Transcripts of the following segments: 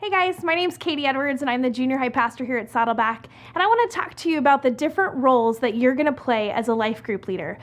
Hey guys, my name's Katie Edwards and I'm the junior high pastor here at Saddleback, and I want to talk to you about the different roles that you're going to play as a life group leader.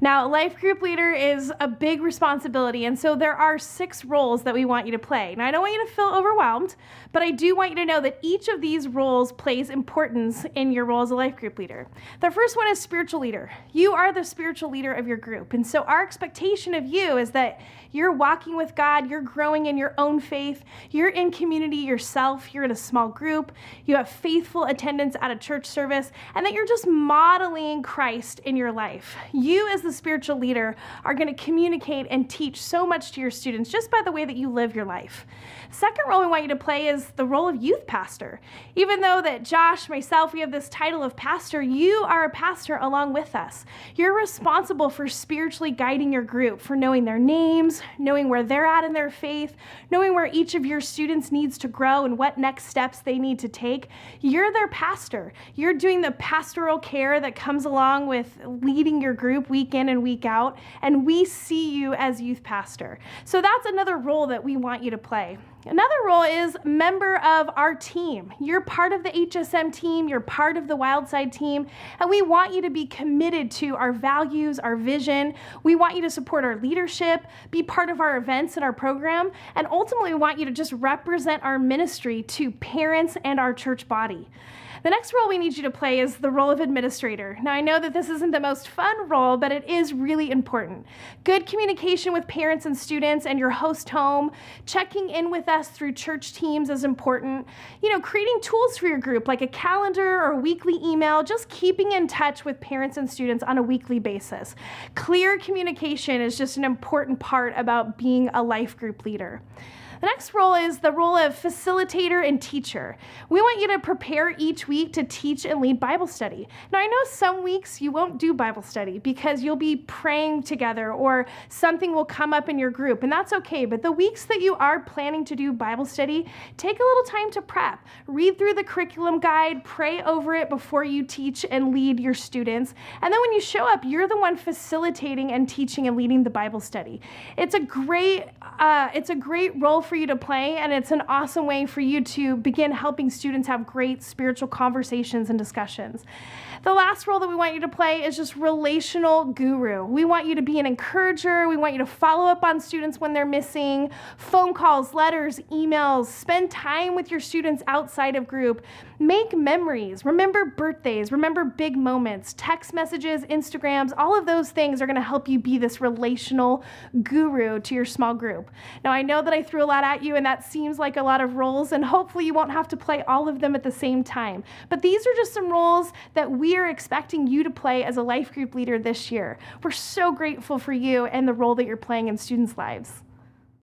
Now, life group leader is a big responsibility, and so there are 6 roles that we want you to play. Now, I don't want you to feel overwhelmed, but I do want you to know that each of these roles plays importance in your role as a life group leader. The first one is spiritual leader. You are the spiritual leader of your group, and so our expectation of you is that you're walking with God, you're growing in your own faith, you're in community yourself, you're in a small group, you have faithful attendance at a church service, and that you're just modeling Christ in your life. You as the spiritual leader are going to communicate and teach so much to your students just by the way that you live your life. Second role we want you to play is the role of youth pastor. Even though that Josh, myself, we have this title of pastor, you are a pastor along with us. You're responsible for spiritually guiding your group, for knowing their names, knowing where they're at in their faith, knowing where each of your students needs to grow and what next steps they need to take. You're their pastor. You're doing the pastoral care that comes along with leading your group week in and week out, and we see you as youth pastor. So that's another role that we want you to play. Another role is member of our team. You're part of the HSM team, you're part of the Wildside team, and we want you to be committed to our values, our vision. We want you to support our leadership, be part of our events and our program, and ultimately we want you to just represent our ministry to parents and our church body. The next role we need you to play is the role of administrator. Now, I know that this isn't the most fun role, but it is really important. Good communication with parents and students and your host home, checking in with us through church teams is important. Creating tools for your group like a calendar or weekly email, just keeping in touch with parents and students on a weekly basis. Clear communication is just an important part about being a life group leader. The next role is the role of facilitator and teacher. We want you to prepare each week to teach and lead Bible study. Now, I know some weeks you won't do Bible study because you'll be praying together or something will come up in your group, and that's okay. But the weeks that you are planning to do Bible study, take a little time to prep. Read through the curriculum guide, pray over it before you teach and lead your students. And then when you show up, you're the one facilitating and teaching and leading the Bible study. It's a great role for you to play, and it's an awesome way for you to begin helping students have great spiritual conversations and discussions. The last role that we want you to play is just relational guru. We want you to be an encourager. We want you to follow up on students when they're missing, phone calls, letters, emails, spend time with your students outside of group, make memories, remember birthdays, remember big moments, text messages, Instagrams, all of those things are going to help you be this relational guru to your small group. Now, I know that I threw a lot at you and that seems like a lot of roles, and hopefully you won't have to play all of them at the same time. But these are just some roles that we are expecting you to play as a life group leader this year. We're so grateful for you and the role that you're playing in students' lives.